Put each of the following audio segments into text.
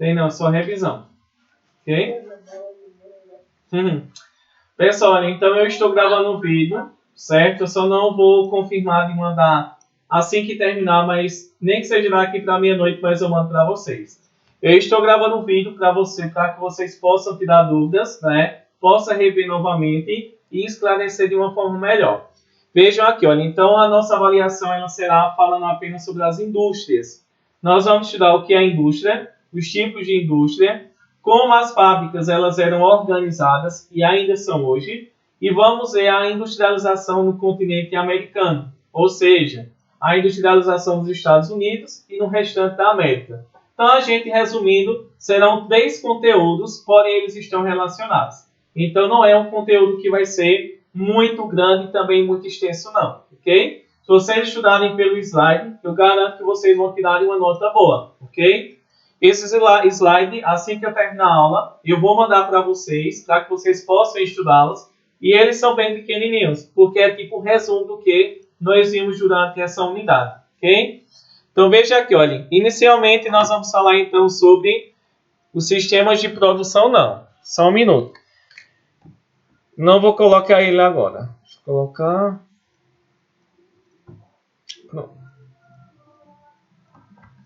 Tem não, só revisão. Ok? Pessoal, então eu estou gravando o vídeo, certo? Eu só não vou confirmar de mandar assim que terminar, mas nem que seja daqui para meia-noite, mas eu mando para vocês. Eu estou gravando o vídeo para que vocês possam tirar dúvidas, né? Possam rever novamente e esclarecer de uma forma melhor. Vejam aqui, olha, então a nossa avaliação ela será falando apenas sobre as indústrias. Nós vamos estudar o que é a indústria, os tipos de indústria, como as fábricas elas eram organizadas e ainda são hoje, e vamos ver a industrialização no continente americano, ou seja, a industrialização dos Estados Unidos e no restante da América. Então, a gente, resumindo, serão 3 conteúdos, porém eles estão relacionados. Então, não é um conteúdo que vai ser muito grande e também muito extenso, não, ok? Se vocês estudarem pelo slide, eu garanto que vocês vão tirar uma nota boa, ok? Esse slide, assim que eu terminar a aula, eu vou mandar para vocês, para que vocês possam estudá-los. E eles são bem pequenininhos, porque é tipo um resumo do que nós vimos durante essa unidade, ok? Então veja aqui, olhem. Inicialmente nós vamos falar então sobre os sistemas de produção, não. Só um minuto. Não vou colocar ele agora. Deixa eu colocar... Pronto.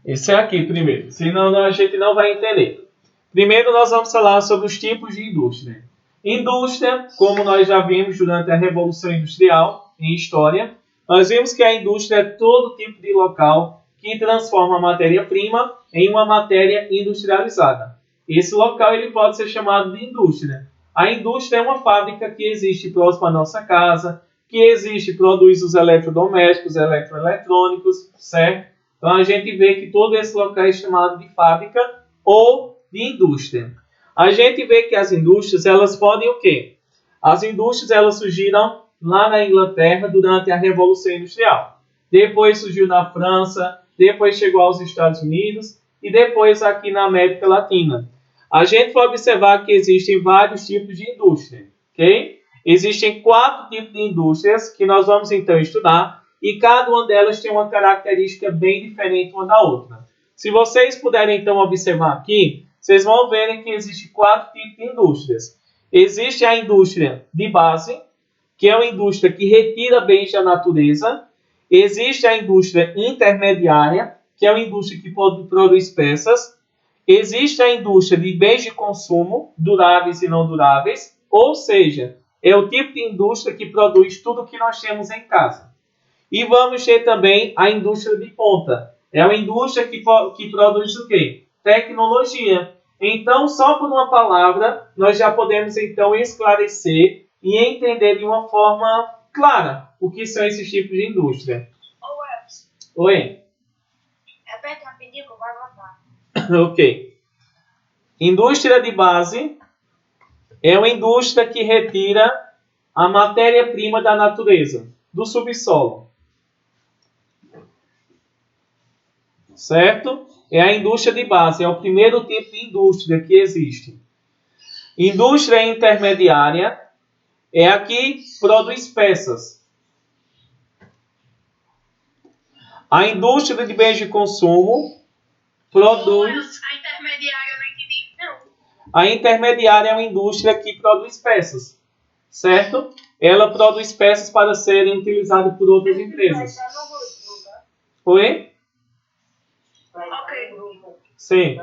Esse é aqui primeiro, senão a gente não vai entender. Primeiro nós vamos falar sobre os tipos de indústria. Indústria, como nós já vimos durante a Revolução Industrial, em história, nós vimos que a indústria é todo tipo de local que transforma a matéria-prima em uma matéria industrializada. Esse local ele pode ser chamado de indústria. A indústria é uma fábrica que existe próximo à nossa casa, que existe e produz os eletrodomésticos, eletroeletrônicos, certo? Então, a gente vê que todo esse local é chamado de fábrica ou de indústria. A gente vê que as indústrias, elas podem o quê? As indústrias, elas surgiram lá na Inglaterra durante a Revolução Industrial. Depois surgiu na França, depois chegou aos Estados Unidos e depois aqui na América Latina. A gente vai observar que existem vários tipos de indústria, ok? Existem 4 tipos de indústrias que nós vamos então estudar. E cada uma delas tem uma característica bem diferente uma da outra. Se vocês puderem, então, observar aqui, vocês vão verem que existem 4 tipos de indústrias. Existe a indústria de base, que é uma indústria que retira bens da natureza. Existe a indústria intermediária, que é uma indústria que produz peças. Existe a indústria de bens de consumo, duráveis e não duráveis. Ou seja, é o tipo de indústria que produz tudo o que nós temos em casa. E vamos ter também a indústria de ponta. É uma indústria que produz o quê? Tecnologia. Então, só por uma palavra, nós já podemos então esclarecer e entender de uma forma clara o que são esses tipos de indústria. Oi. Repete rapidinho que eu vou anotar. Ok. Indústria de base é uma indústria que retira a matéria-prima da natureza, do subsolo. Certo? É a indústria de base, é o primeiro tipo de indústria que existe. Indústria intermediária é a que produz peças. A indústria de bens de consumo produz... A intermediária eu não entendi, não. A intermediária é uma indústria que produz peças, certo? Ela produz peças para serem utilizadas por outras empresas. Oi? Ok. Sim.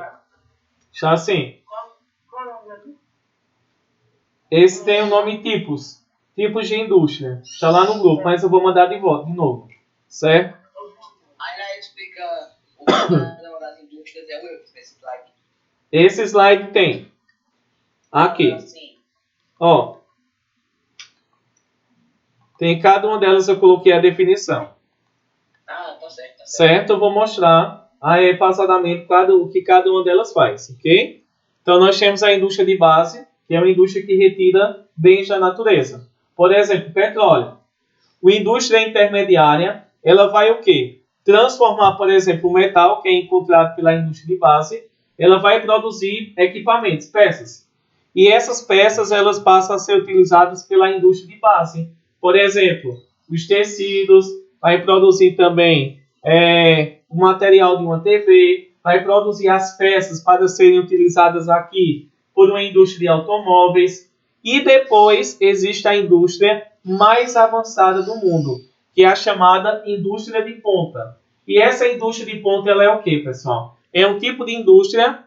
Já sim. Esse tem o nome tipos. Tipos de indústria. Está lá no grupo, mas eu vou mandar de volta de novo. Certo? Aí lá explica o que cada uma das indústrias é esse slide. Esse slide tem. Aqui. Assim. Ó. Tem cada uma delas, eu coloquei a definição. Ah, tá certo, tá certo. Certo? Eu vou mostrar aí passadamente o que cada uma delas faz, ok? Então, nós temos a indústria de base, que é uma indústria que retira bens da natureza. Por exemplo, petróleo. A indústria intermediária, ela vai o quê? Transformar, por exemplo, o metal, que é encontrado pela indústria de base, ela vai produzir equipamentos, peças. E essas peças, elas passam a ser utilizadas pela indústria de base. Por exemplo, os tecidos, vai produzir também o material de uma TV, vai produzir as peças para serem utilizadas aqui por uma indústria de automóveis. E depois existe a indústria mais avançada do mundo, que é a chamada indústria de ponta. E essa indústria de ponta ela é o que, pessoal? É um tipo de indústria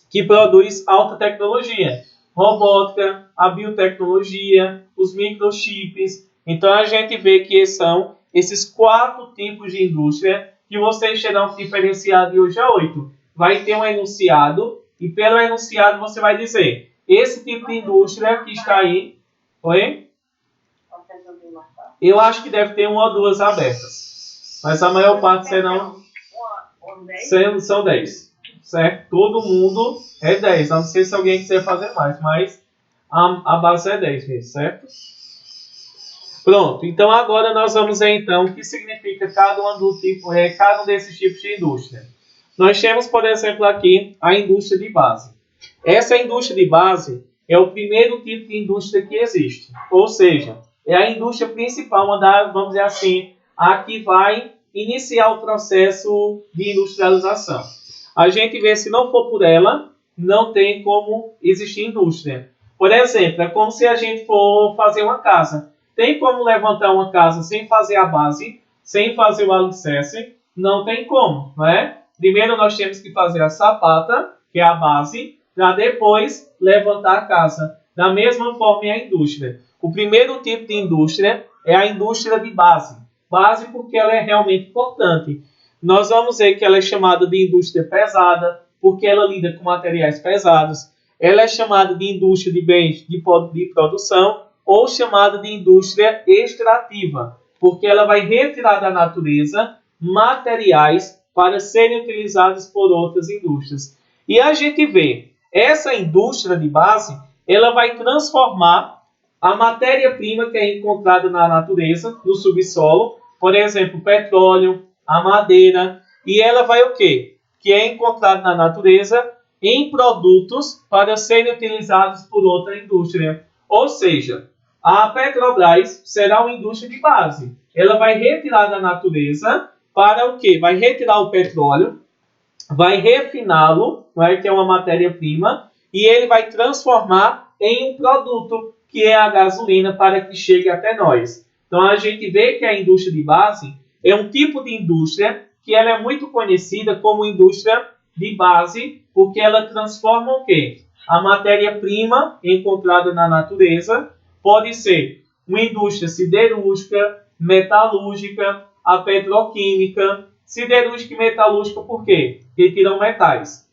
que produz alta tecnologia, robótica, a biotecnologia, os microchips. Então a gente vê que são esses 4 tipos de indústria que vocês terão diferenciado de hoje a 8. Vai ter um enunciado e pelo enunciado você vai dizer esse tipo de indústria que está aí. Oi? Eu acho que deve ter 1 ou 2 abertas. Mas a maior parte serão. São 10. Certo? Todo mundo é 10. A não ser se alguém quiser fazer mais. Mas a base é 10 mesmo, certo? Pronto. Então agora nós vamos ver então o que significa cada um desses tipos de indústria. Nós temos, por exemplo, aqui a indústria de base. Essa indústria de base é o primeiro tipo de indústria que existe. Ou seja, é a indústria principal, vamos dizer assim, a que vai iniciar o processo de industrialização. A gente vê, se não for por ela, não tem como existir indústria. Por exemplo, é como se a gente for fazer uma casa. Tem como levantar uma casa sem fazer a base, sem fazer o alicerce? Não tem como, não é? Primeiro nós temos que fazer a sapata, que é a base, para depois levantar a casa. Da mesma forma é a indústria. O primeiro tipo de indústria é a indústria de base. Base porque ela é realmente importante. Nós vamos ver que ela é chamada de indústria pesada, porque ela lida com materiais pesados. Ela é chamada de indústria de bens de produção, ou chamada de indústria extrativa, porque ela vai retirar da natureza materiais para serem utilizados por outras indústrias. E a gente vê, essa indústria de base, ela vai transformar a matéria-prima que é encontrada na natureza, no subsolo, por exemplo, o petróleo, a madeira, e ela vai o quê? Que é encontrado na natureza em produtos para serem utilizados por outra indústria. Ou seja, a Petrobras será uma indústria de base. Ela vai retirar da natureza para o quê? Vai retirar o petróleo, vai refiná-lo, que é uma matéria-prima, e ele vai transformar em um produto, que é a gasolina, para que chegue até nós. Então a gente vê que a indústria de base é um tipo de indústria que ela é muito conhecida como indústria de base, porque ela transforma o quê? A matéria-prima encontrada na natureza. Pode ser uma indústria siderúrgica, metalúrgica, a petroquímica. Siderúrgica e metalúrgica por quê? Retiram metais.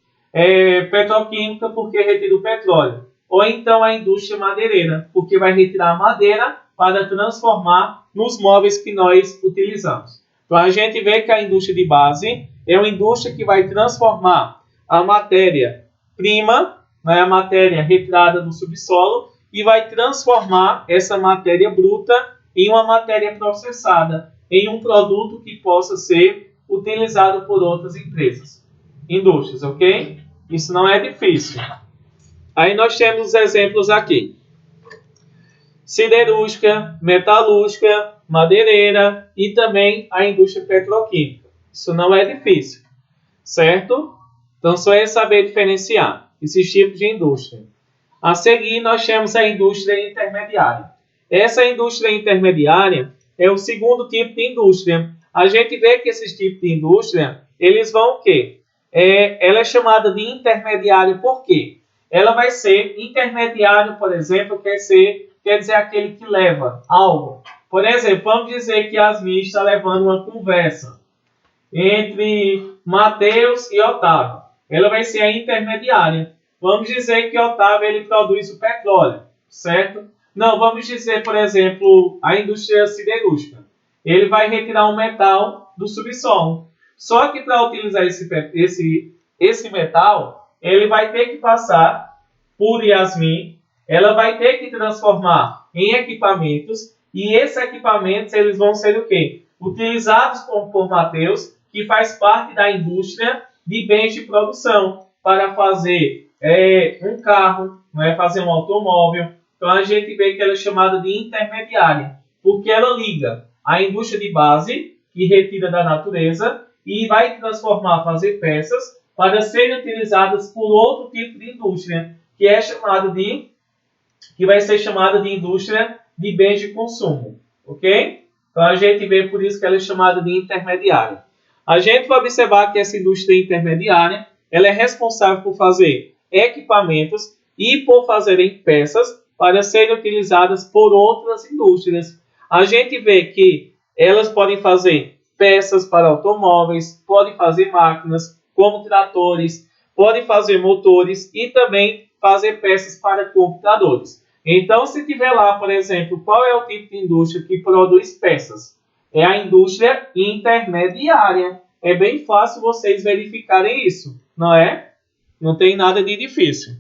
Petroquímica porque retira o petróleo. Ou então a indústria madeireira, porque vai retirar a madeira para transformar nos móveis que nós utilizamos. Então a gente vê que a indústria de base é uma indústria que vai transformar a matéria-prima, a matéria retirada do subsolo, e vai transformar essa matéria bruta em uma matéria processada, em um produto que possa ser utilizado por outras indústrias, ok? Isso não é difícil. Aí nós temos os exemplos aqui. Siderúrgica, metalúrgica, madeireira e também a indústria petroquímica. Isso não é difícil, certo? Então só é saber diferenciar esses tipos de indústria. A seguir, nós temos a indústria intermediária. Essa indústria intermediária é o segundo tipo de indústria. A gente vê que esses tipos de indústria, eles vão o quê? Ela é chamada de intermediário por quê? Ela vai ser intermediário, por exemplo, quer dizer aquele que leva algo. Por exemplo, vamos dizer que Yasmin está levando uma conversa entre Mateus e Otávio. Ela vai ser a intermediária. Vamos dizer que Otávio ele produz o petróleo, certo? Não, vamos dizer, por exemplo, a indústria siderúrgica. Ele vai retirar um metal do subsolo. Só que para utilizar esse metal, ele vai ter que passar por Yasmin. Ela vai ter que transformar em equipamentos. E esses equipamentos eles vão ser o quê? Utilizados por Mateus, que faz parte da indústria de bens de produção, para fazer um carro, fazer um automóvel. Então a gente vê que ela é chamada de intermediária, porque ela liga a indústria de base, que retira da natureza, e vai transformar, fazer peças para serem utilizadas por outro tipo de indústria, que vai ser chamada de indústria de bens de consumo, ok? Então a gente vê por isso que ela é chamada de intermediária. A gente vai observar que essa indústria intermediária, ela é responsável por fazer equipamentos e por fazerem peças para serem utilizadas por outras indústrias. A gente vê que elas podem fazer peças para automóveis, podem fazer máquinas como tratores, podem fazer motores e também fazer peças para computadores. Então, se tiver lá, por exemplo, qual é o tipo de indústria que produz peças? É a indústria intermediária. É bem fácil vocês verificarem isso, não é? Não tem nada de difícil.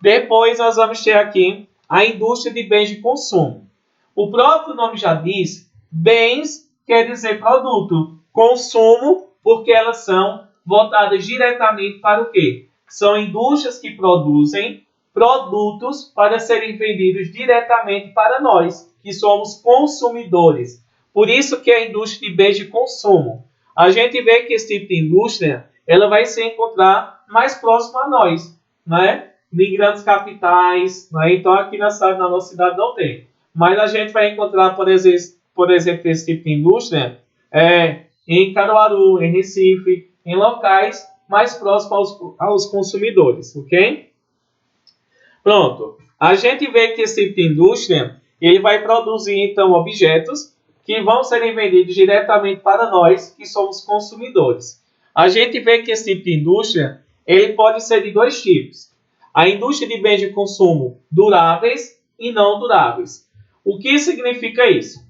Depois nós vamos ter aqui a indústria de bens de consumo. O próprio nome já diz, bens quer dizer produto, consumo porque elas são voltadas diretamente para o quê? São indústrias que produzem produtos para serem vendidos diretamente para nós, que somos consumidores. Por isso que é a indústria de bens de consumo. A gente vê que esse tipo de indústria ela vai se encontrar mais próximo a nós, né? Em grandes capitais, né? Então aqui na nossa cidade não tem. Mas a gente vai encontrar, por exemplo, esse tipo de indústria em Caruaru, em Recife, em locais mais próximos aos consumidores, ok? Pronto. A gente vê que esse tipo de indústria ele vai produzir, então, objetos que vão serem vendidos diretamente para nós, que somos consumidores. A gente vê que esse tipo de indústria ele pode ser de dois tipos. A indústria de bens de consumo duráveis e não duráveis. O que significa isso?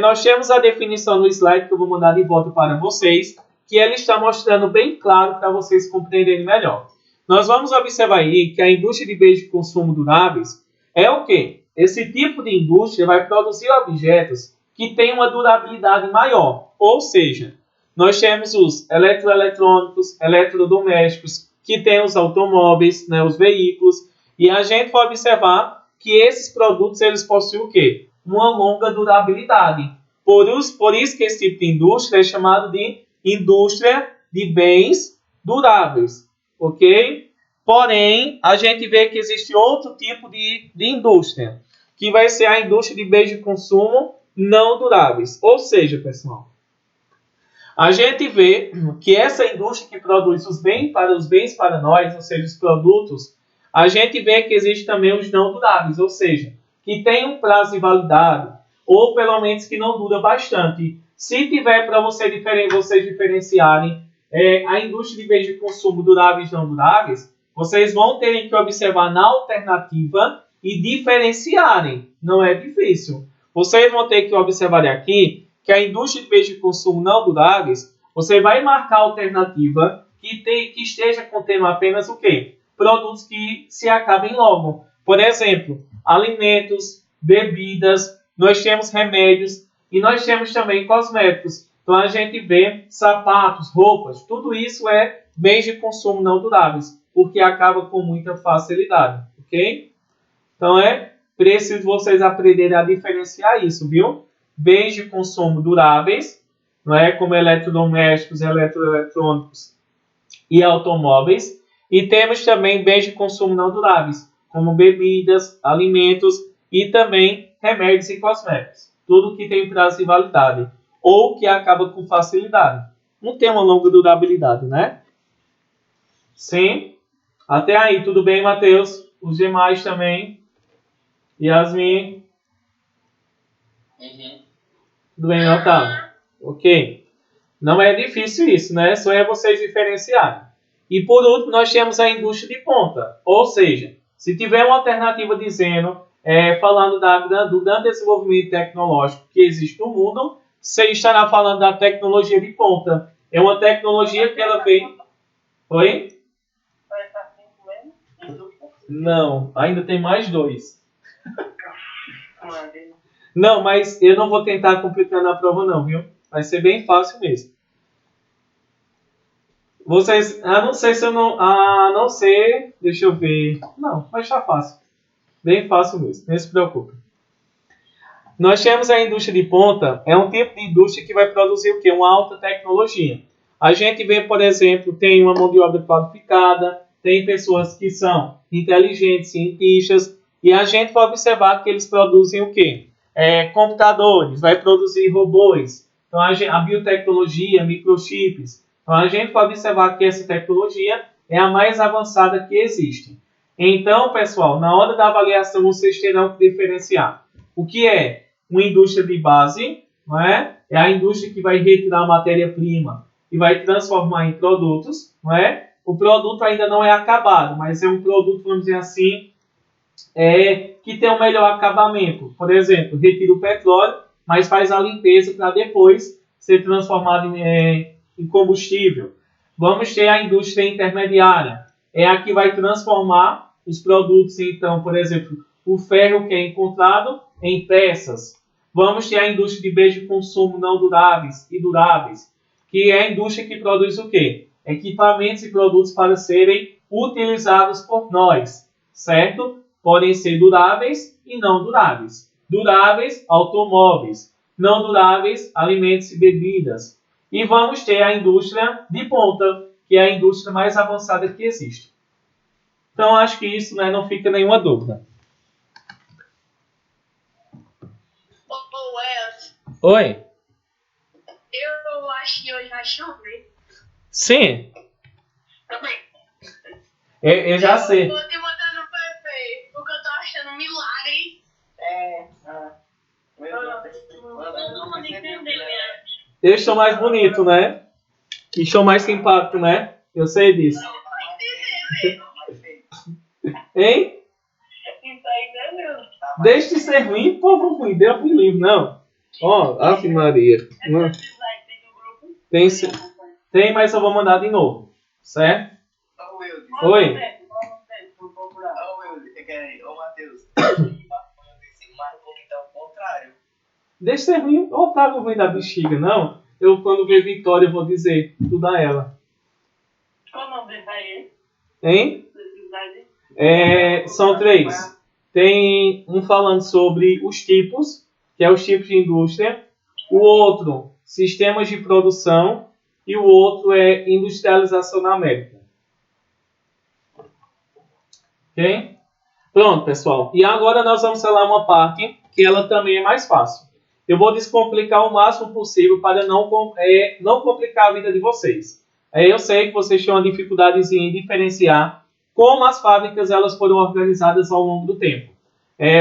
Nós temos a definição no slide que eu vou mandar de volta para vocês, que ela está mostrando bem claro para vocês compreenderem melhor. Nós vamos observar aí que a indústria de bens de consumo duráveis é o quê? Esse tipo de indústria vai produzir objetos que têm uma durabilidade maior. Ou seja, nós temos os eletroeletrônicos, eletrodomésticos, que tem os automóveis, né, os veículos, e a gente vai observar que esses produtos eles possuem o quê? Uma longa durabilidade. Por isso que esse tipo de indústria é chamado de indústria de bens duráveis, ok? Porém, a gente vê que existe outro tipo de indústria, que vai ser a indústria de bens de consumo não duráveis. Ou seja, pessoal, a gente vê que essa indústria que produz os bens para nós, ou seja, os produtos, a gente vê que existe também os não duráveis, ou seja, que tem um prazo de validade, ou pelo menos que não dura bastante. Se tiver para vocês diferenciarem a indústria de bens de consumo duráveis e não duráveis, vocês vão ter que observar na alternativa e diferenciarem. Não é difícil. Vocês vão ter que observar aqui que a indústria de bens de consumo não duráveis, você vai marcar a alternativa que esteja contendo apenas o quê? Produtos que se acabem logo. Por exemplo, alimentos, bebidas, nós temos remédios e nós temos também cosméticos. Então a gente vê sapatos, roupas, tudo isso é bens de consumo não duráveis, porque acaba com muita facilidade, ok? Então é preciso vocês aprenderem a diferenciar isso, viu? Bens de consumo duráveis, não é? Como eletrodomésticos, eletroeletrônicos e automóveis. E temos também bens de consumo não duráveis, como bebidas, alimentos e também remédios e cosméticos. Tudo que tem prazo de validade ou que acaba com facilidade. Não tem uma longa durabilidade, né? Sim. Até aí, tudo bem, Matheus? Os demais também. Yasmin? Uhum. Tudo bem, Otávio? Ok. Não é difícil isso, né? Só é vocês diferenciarem. E por último, nós temos a indústria de ponta. Ou seja, se tiver uma alternativa dizendo, falando do grande desenvolvimento tecnológico que existe no mundo, você estará falando da tecnologia de ponta. É uma tecnologia que ela vem... Oi? Não, ainda tem mais 2. Não, mas eu não vou tentar complicar na prova não, viu? Vai ser bem fácil mesmo. Vocês, não ser, deixa eu ver. Não, vai estar fácil. Bem fácil mesmo, não se preocupe. Nós temos a indústria de ponta, é um tipo de indústria que vai produzir o quê? Uma alta tecnologia. A gente vê, por exemplo, tem uma mão de obra qualificada, tem pessoas que são inteligentes, cientistas, e a gente vai observar que eles produzem o quê? Computadores, vai produzir robôs, então a biotecnologia, microchips. Então a gente vai observar que essa tecnologia é a mais avançada que existe. Então, pessoal, na hora da avaliação vocês terão que diferenciar o que é uma indústria de base, não é? É a indústria que vai retirar a matéria-prima e vai transformar em produtos, não é? O produto ainda não é acabado, mas é um produto, vamos dizer assim, que tem um melhor acabamento. Por exemplo, retira o petróleo, mas faz a limpeza para depois ser transformado em combustível. Vamos ter a indústria intermediária. É a que vai transformar os produtos, então, por exemplo, o ferro que é encontrado em peças. Vamos ter a indústria de bens de consumo não duráveis e duráveis, que é a indústria que produz o quê? Equipamentos e produtos para serem utilizados por nós, certo? Podem ser duráveis e não duráveis. Duráveis, automóveis. Não duráveis, alimentos e bebidas. E vamos ter a indústria de ponta, que é a indústria mais avançada que existe. Então, acho que isso, né, não fica nenhuma dúvida. Oi? Eu acho que hoje vai chover. Sim. Também. Eu já sei. Vou te mandar no PP, porque eu tô achando um milagre. Todo mundo entendeu, né? Eles são mais bonitos, né? E são mais simpáticos, né? Eu sei disso. Hein? Isso aí, entendeu? Deixe de ser ruim, povo ruim. Deus me livre, não. Ó, Ave Maria. Não. Tem, mas eu vou mandar de novo. Certo? Oi? Ô, Matheus. Mais bonito é o contrário. Deixa de ser ruim. Ou tá ruim da bexiga, não? Eu, quando ver Vitória, eu vou dizer tudo a ela. Qual o nome dele aí? Hein? São 3. Tem um falando sobre os tipos, que é os tipos de indústria. O outro, sistemas de produção. E o outro é industrialização na América. Ok? Pronto, pessoal. E agora nós vamos falar uma parte que ela também é mais fácil. Eu vou descomplicar o máximo possível para não complicar a vida de vocês. Eu sei que vocês têm uma dificuldade em diferenciar como as fábricas elas foram organizadas ao longo do tempo.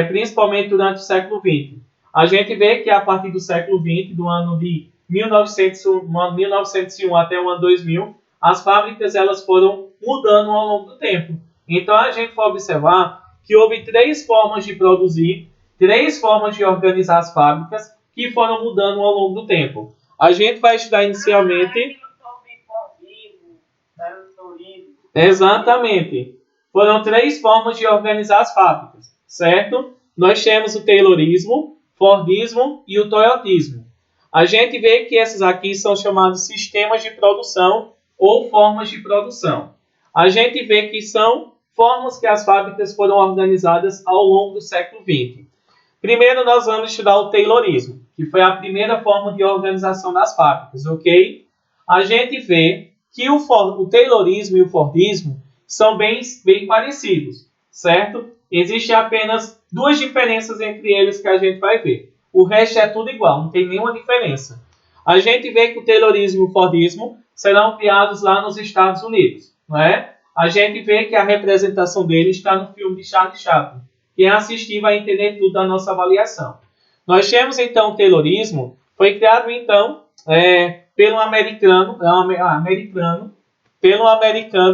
Principalmente durante o século XX. A gente vê que a partir do século XX, do ano de 1901 até o ano 2000, as fábricas elas foram mudando ao longo do tempo. Então a gente vai observar que houve 3 formas de produzir, 3 formas de organizar as fábricas que foram mudando ao longo do tempo. A gente vai estudar inicialmente... Exatamente. Foram 3 formas de organizar as fábricas, certo? Nós temos o Taylorismo, Fordismo e o Toyotismo. A gente vê que esses aqui são chamados sistemas de produção ou formas de produção. A gente vê que são formas que as fábricas foram organizadas ao longo do século XX. Primeiro nós vamos estudar o Taylorismo, que foi a primeira forma de organização das fábricas, ok? A gente vê que o Taylorismo e o Fordismo são bem parecidos, certo? Existem apenas 2 diferenças entre eles que a gente vai ver. O resto é tudo igual, não tem nenhuma diferença. A gente vê que o Taylorismo e o Fordismo serão criados lá nos Estados Unidos, não é? A gente vê que a representação deles está no filme de Charlie Chaplin. Quem assistir vai entender tudo da nossa avaliação. Nós temos então o Taylorismo, foi criado então pelo americano,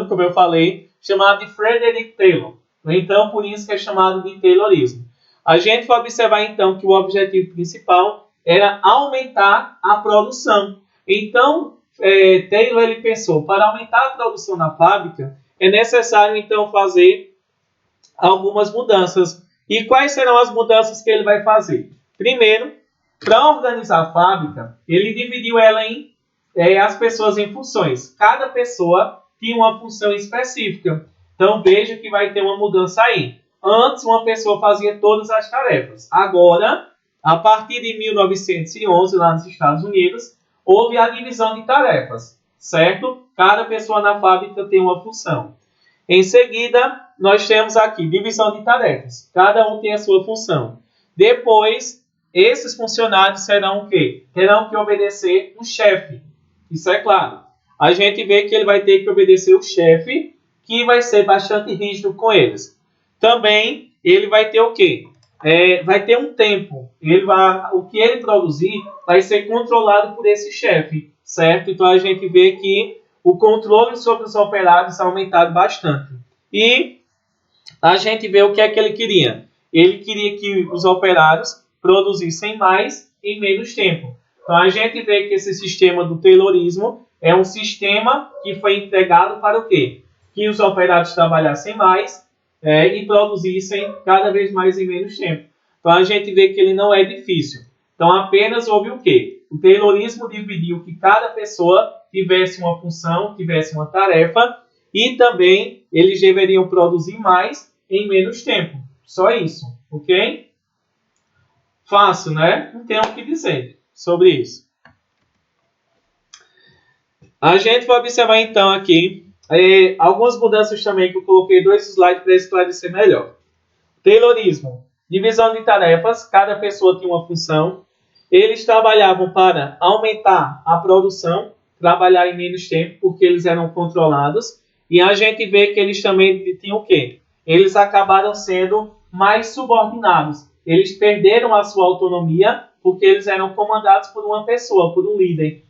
como eu falei, chamado de Frederick Taylor. Então, por isso que é chamado de Taylorismo. A gente vai observar então que o objetivo principal era aumentar a produção. Então, Taylor ele pensou, para aumentar a produção na fábrica, é necessário então fazer algumas mudanças. E quais serão as mudanças que ele vai fazer? Primeiro, para organizar a fábrica, ele dividiu ela em as pessoas em funções. Cada pessoa tinha uma função específica. Então veja que vai ter uma mudança aí. Antes uma pessoa fazia todas as tarefas. Agora, a partir de 1911, lá nos Estados Unidos, houve a divisão de tarefas, certo? Cada pessoa na fábrica tem uma função. Em seguida, nós temos aqui divisão de tarefas. Cada um tem a sua função. Depois, esses funcionários serão o quê? Terão que obedecer um chefe. Isso é claro. A gente vê que ele vai ter que obedecer o chefe, que vai ser bastante rígido com eles. Também, ele vai ter o quê? Vai ter um tempo. O que ele produzir vai ser controlado por esse chefe, certo? Então, a gente vê que o controle sobre os operários é aumentado bastante. E a gente vê o que é que ele queria. Ele queria que os operários produzissem mais em menos tempo. Então, a gente vê que esse sistema do Taylorismo é um sistema que foi empregado para o quê? Que os operários trabalhassem mais e produzissem cada vez mais em menos tempo. Então, a gente vê que ele não é difícil. Então, apenas houve o quê? O Taylorismo dividiu que cada pessoa tivesse uma função, tivesse uma tarefa, e também eles deveriam produzir mais em menos tempo. Só isso, ok? Fácil, né? Não tem o que dizer sobre isso. A gente vai observar então aqui algumas mudanças também que eu coloquei 2 slides para esclarecer melhor. Taylorismo, divisão de tarefas, cada pessoa tinha uma função. Eles trabalhavam para aumentar a produção, trabalhar em menos tempo, porque eles eram controlados. E a gente vê que eles também tinham o quê? Eles acabaram sendo mais subordinados. Eles perderam a sua autonomia, porque eles eram comandados por uma pessoa, por um líder.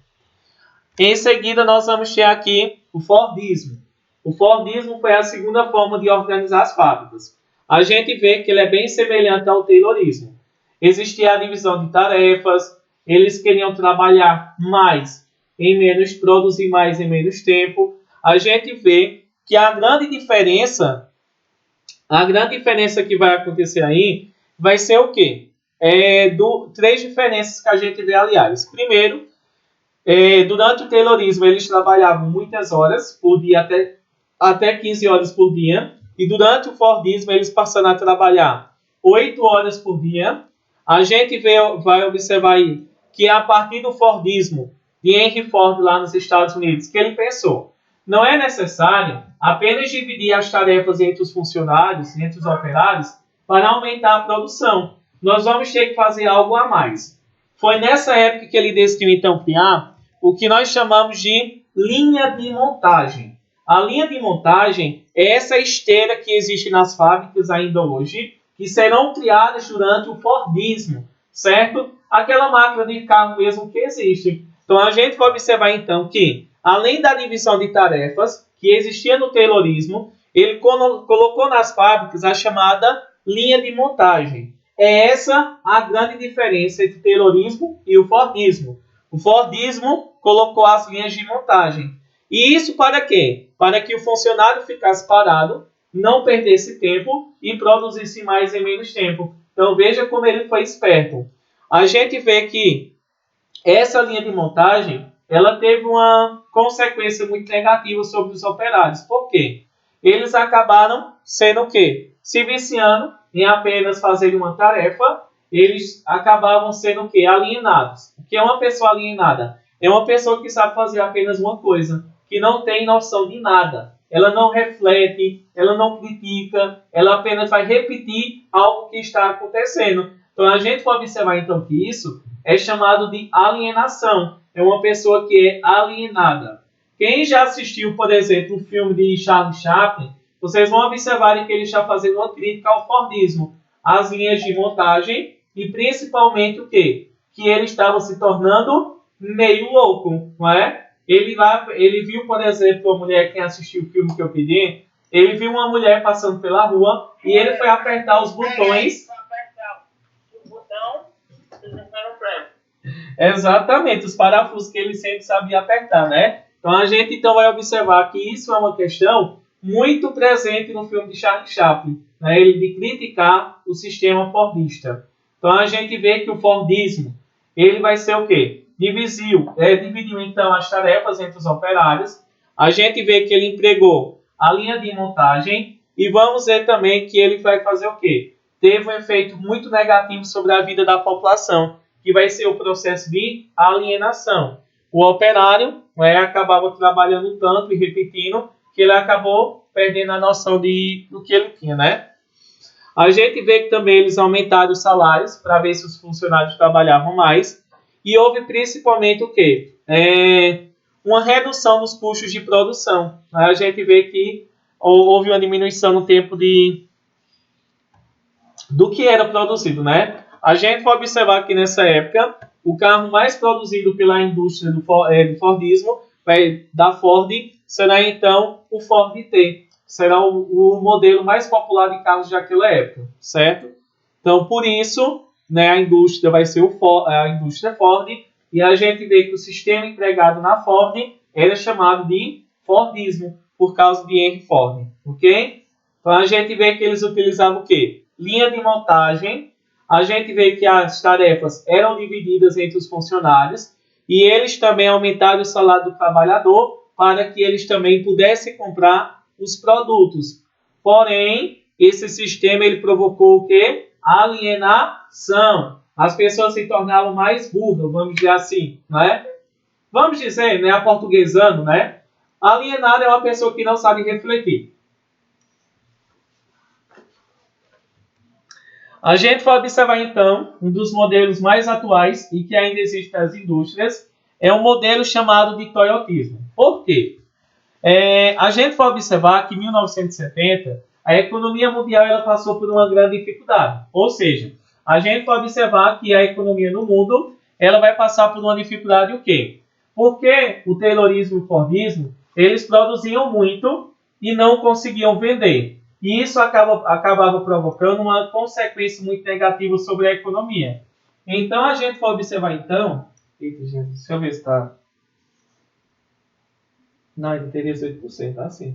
Em seguida, nós vamos ter aqui o Fordismo. O Fordismo foi a segunda forma de organizar as fábricas. A gente vê que ele é bem semelhante ao Taylorismo. Existia a divisão de tarefas, eles queriam trabalhar mais em menos, produzir mais em menos tempo. A gente vê que a grande diferença que vai acontecer aí vai ser o quê? 3 diferenças que a gente vê, aliás. Primeiro, durante o Taylorismo, eles trabalhavam muitas horas por dia, até 15 horas por dia. E durante o Fordismo, eles passaram a trabalhar 8 horas por dia. A gente vai observar aí que a partir do Fordismo de Henry Ford lá nos Estados Unidos, que ele pensou, não é necessário apenas dividir as tarefas entre os funcionários, entre os operários, para aumentar a produção. Nós vamos ter que fazer algo a mais. Foi nessa época que ele decidiu então criar o que nós chamamos de linha de montagem. A linha de montagem é essa esteira que existe nas fábricas ainda hoje, que serão criadas durante o Fordismo, certo? Aquela máquina de carro mesmo que existe. Então, a gente vai observar então que, além da divisão de tarefas que existia no Taylorismo, ele colocou nas fábricas a chamada linha de montagem. É essa a grande diferença entre o Taylorismo e o Fordismo. O Fordismo colocou as linhas de montagem. E isso para quê? Para que o funcionário ficasse parado, não perdesse tempo e produzisse mais em menos tempo. Então veja como ele foi esperto. A gente vê que essa linha de montagem ela teve uma consequência muito negativa sobre os operários. Por quê? Eles acabaram sendo o quê? Se viciando em apenas fazer uma tarefa, eles acabavam sendo o quê? Alienados. O que é uma pessoa alienada? É uma pessoa que sabe fazer apenas uma coisa, que não tem noção de nada. Ela não reflete, ela não critica, ela apenas vai repetir algo que está acontecendo. Então a gente pode observar então que isso é chamado de alienação. É uma pessoa que é alienada. Quem já assistiu, por exemplo, o filme de Charlie Chaplin, vocês vão observar que ele está fazendo uma crítica ao Fordismo, às linhas de montagem e principalmente o quê? Que ele estava se tornando meio louco, não é? Ele viu, por exemplo, a mulher, quem assistiu o filme que eu pedi, ele viu uma mulher passando pela rua e ele foi apertar os botões. Exatamente, os parafusos que ele sempre sabia apertar, né? Então a gente vai observar que isso é uma questão muito presente no filme de Charlie Chaplin, né? Ele de criticar o sistema fordista. Então a gente vê que o Fordismo, ele vai ser o quê? Dividiu então as tarefas entre os operários. A gente vê que ele empregou a linha de montagem e vamos ver também que ele vai fazer o quê? Teve um efeito muito negativo sobre a vida da população, que vai ser o processo de alienação. O operário né, acabava trabalhando tanto e repetindo que ele acabou perdendo a noção do que ele tinha, né? A gente vê que também eles aumentaram os salários para ver se os funcionários trabalhavam mais. E houve principalmente o quê? Uma redução nos custos de produção. A gente vê que houve uma diminuição no tempo do que era produzido, né? A gente vai observar que nessa época, o carro mais produzido pela indústria do Fordismo, da Ford, será então o Ford T. Será o modelo mais popular de carros daquela época, certo? Então, por isso, né, a indústria vai ser a indústria Ford, e a gente vê que o sistema empregado na Ford era chamado de Fordismo, por causa de Henry Ford, ok? Então, a gente vê que eles utilizavam o quê? Linha de montagem. A gente vê que as tarefas eram divididas entre os funcionários, e eles também aumentaram o salário do trabalhador para que eles também pudessem comprar os produtos. Porém, esse sistema ele provocou o quê? Alienação. As pessoas se tornavam mais burras, vamos dizer assim, né? Vamos dizer, né, aportuguesando, né? Alienado é uma pessoa que não sabe refletir. A gente vai observar então um dos modelos mais atuais e que ainda existe nas indústrias é um modelo chamado de toyotismo. Por quê? A gente vai observar que em 1970 a economia mundial ela passou por uma grande dificuldade. Ou seja, a gente vai observar que a economia no mundo ela vai passar por uma dificuldade o quê? Porque o Taylorismo e o Fordismo eles produziam muito e não conseguiam vender. E isso acabava provocando uma consequência muito negativa sobre a economia. Então a gente vai observar então... Eita, gente, deixa eu ver se está... Não, ele teria 18%, tá assim.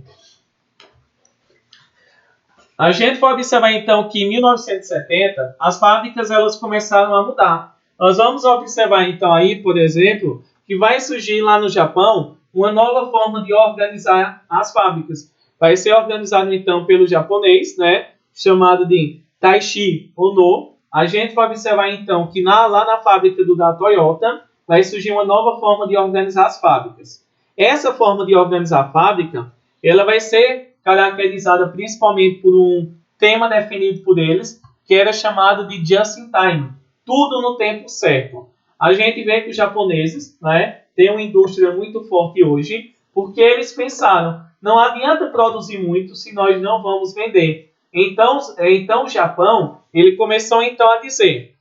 A gente vai observar então que em 1970 as fábricas elas começaram a mudar. Nós vamos observar então aí, por exemplo, que vai surgir lá no Japão uma nova forma de organizar as fábricas. Vai ser organizado então pelo japonês, né, chamado de Taishi Ono. A gente vai observar então que lá na fábrica da Toyota vai surgir uma nova forma de organizar as fábricas. Essa forma de organizar a fábrica, ela vai ser caracterizada principalmente por um tema definido por eles, que era chamado de just in time, tudo no tempo certo. A gente vê que os japoneses, né, têm uma indústria muito forte hoje, porque eles pensaram, não adianta produzir muito se nós não vamos vender. Então o Japão, ele começou então a dizer,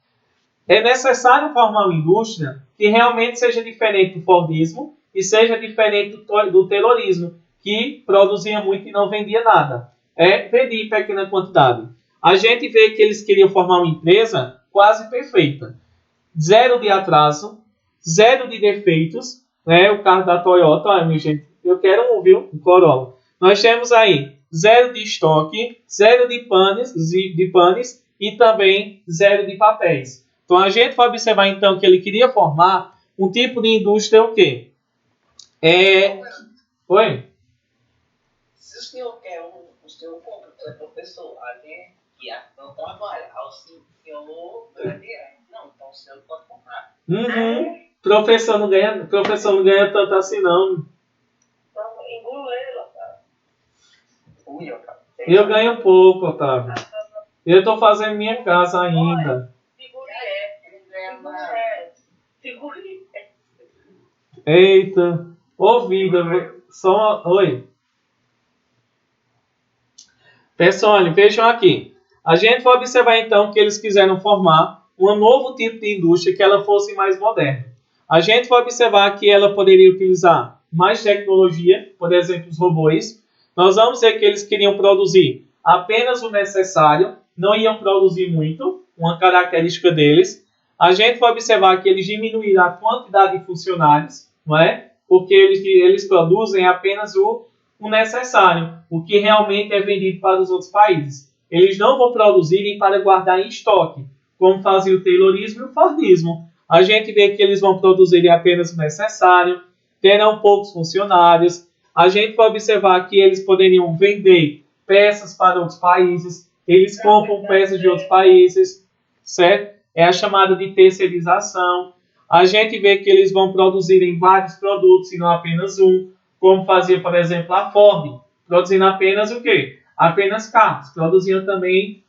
é necessário formar uma indústria que realmente seja diferente do Fordismo e seja diferente do Taylorismo, que produzia muito e não vendia nada. Vendia em pequena quantidade. A gente vê que eles queriam formar uma empresa quase perfeita. Zero de atraso, zero de defeitos. Né? O carro da Toyota, olha, minha gente, eu quero um, viu? Um Corolla. Nós temos aí zero de estoque, zero de panes e também zero de papéis. Então a gente vai observar então que ele queria formar um tipo de indústria o quê? Oi? Se o senhor quer o senhor compra para professor, alguém que não trabalha, o senhor ganha dinheiro. Não, então o senhor pode comprar. Professor não ganha tanto assim não. Então, engula ele, cara. Ui, cara. Eu ganho pouco, Otávio. Eu estou fazendo minha casa ainda. Eita. Ô vida, oi. Pessoal, vejam aqui. A gente vai observar então que eles quiseram formar um novo tipo de indústria que ela fosse mais moderna. A gente vai observar que ela poderia utilizar mais tecnologia, por exemplo, os robôs. Nós vamos ver que eles queriam produzir apenas o necessário, não iam produzir muito, uma característica deles. A gente vai observar que eles diminuíram a quantidade de funcionários, não é? Porque eles produzem apenas o necessário, o que realmente é vendido para os outros países. Eles não vão produzir para guardar em estoque, como fazia o Taylorismo e o Fordismo. A gente vê que eles vão produzir apenas o necessário, terão poucos funcionários. A gente vai observar que eles poderiam vender peças para outros países, eles compram peças de outros países, certo? É a chamada de terceirização. A gente vê que eles vão produzirem vários produtos e não apenas um, como fazia, por exemplo, a Ford, produzindo apenas o quê? Apenas carros. Produziam também,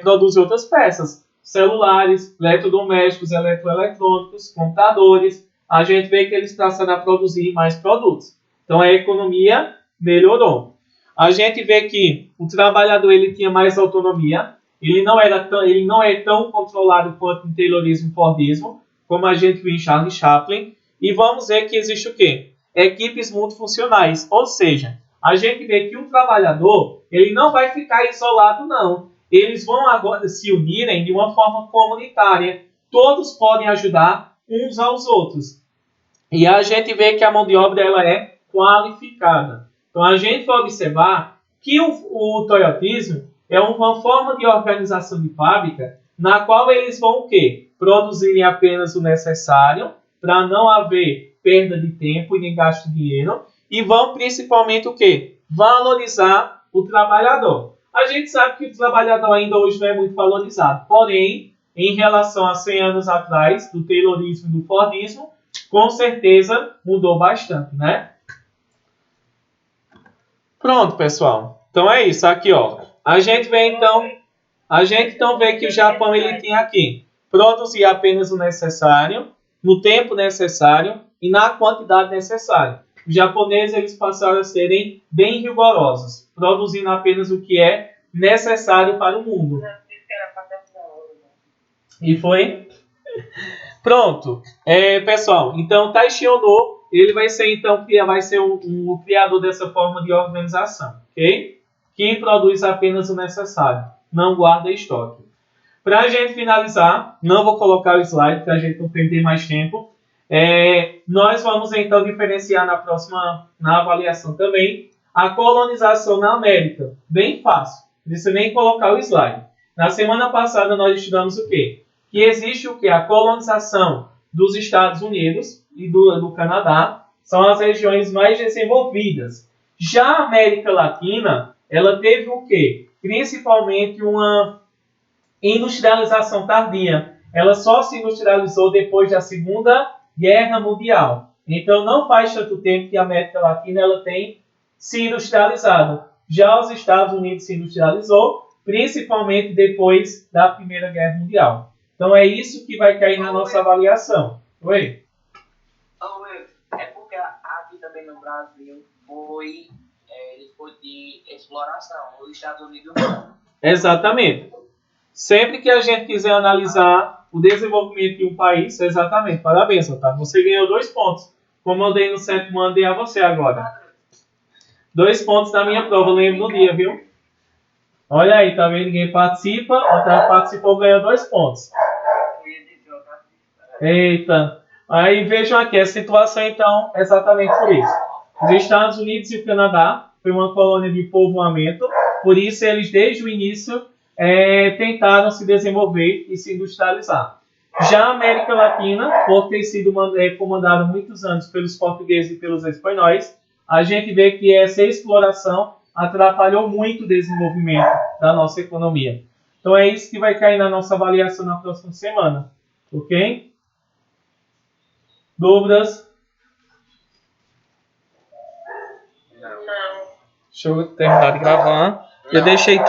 produz outras peças, celulares, eletrodomésticos, eletroeletrônicos, computadores. A gente vê que eles passaram a produzir mais produtos. Então a economia melhorou. A gente vê que o trabalhador ele tinha mais autonomia, ele não é tão controlado quanto no Taylorismo e Fordismo, como a gente viu em Charles Chaplin. E vamos ver que existe o quê? Equipes multifuncionais, ou seja, a gente vê que o trabalhador ele não vai ficar isolado, não. Eles vão agora se unirem de uma forma comunitária. Todos podem ajudar uns aos outros. E a gente vê que a mão de obra ela é qualificada. Então a gente vai observar que o toyotismo é uma forma de organização de fábrica na qual eles vão o quê? Produzirem apenas o necessário para não haver perda de tempo e nem gasto de dinheiro e vão principalmente o quê? Valorizar o trabalhador. A gente sabe que o trabalhador ainda hoje não é muito valorizado, porém, em relação a 100 anos atrás, do Taylorismo e do Fordismo, com certeza mudou bastante, né? Pronto, pessoal. Então é isso. Aqui, ó. A gente então vê que o Japão ele tinha aqui produzir apenas o necessário, no tempo necessário e na quantidade necessária. Os japoneses eles passaram a serem bem rigorosos, produzindo apenas o que é necessário para o mundo. E foi? Pronto. Pessoal, então Taishi Ono, ele vai ser então o criador dessa forma de organização, ok? Que produz apenas o necessário, não guarda estoque. Para a gente finalizar, não vou colocar o slide para a gente não perder mais tempo. Nós vamos então diferenciar na avaliação também, a colonização na América. Bem fácil, não precisa nem colocar o slide. Na semana passada nós estudamos o quê? Que existe o quê? A colonização dos Estados Unidos e do Canadá, são as regiões mais desenvolvidas. Já a América Latina, ela teve o quê? Principalmente uma industrialização tardia. Ela só se industrializou depois da Segunda Guerra Mundial. Então não faz tanto tempo que a América Latina ela tem se industrializado. Já os Estados Unidos se industrializou, principalmente depois da Primeira Guerra Mundial. Então é isso que vai cair na nossa avaliação. Oi? É porque aqui também no Brasil ele foi de exploração, os Estados Unidos não. Exatamente. Sempre que a gente quiser analisar o desenvolvimento de um país, exatamente, parabéns, Otávio. Você ganhou 2 pontos. Como eu dei no 7º ano, dei a você agora. 2 pontos da minha prova, eu lembro no dia, viu? Olha aí, tá vendo? Ninguém participa. Otávio participou, ganhou 2 pontos. Eita. Aí vejam aqui, a situação então, exatamente por isso. Os Estados Unidos e o Canadá foi uma colônia de povoamento, por isso eles desde o início tentaram se desenvolver e se industrializar. Já a América Latina, por ter sido comandada muitos anos pelos portugueses e pelos espanhóis, a gente vê que essa exploração atrapalhou muito o desenvolvimento da nossa economia. Então é isso que vai cair na nossa avaliação na próxima semana. Ok? Dúvidas? Não. Deixa eu terminar de gravar. Eu deixei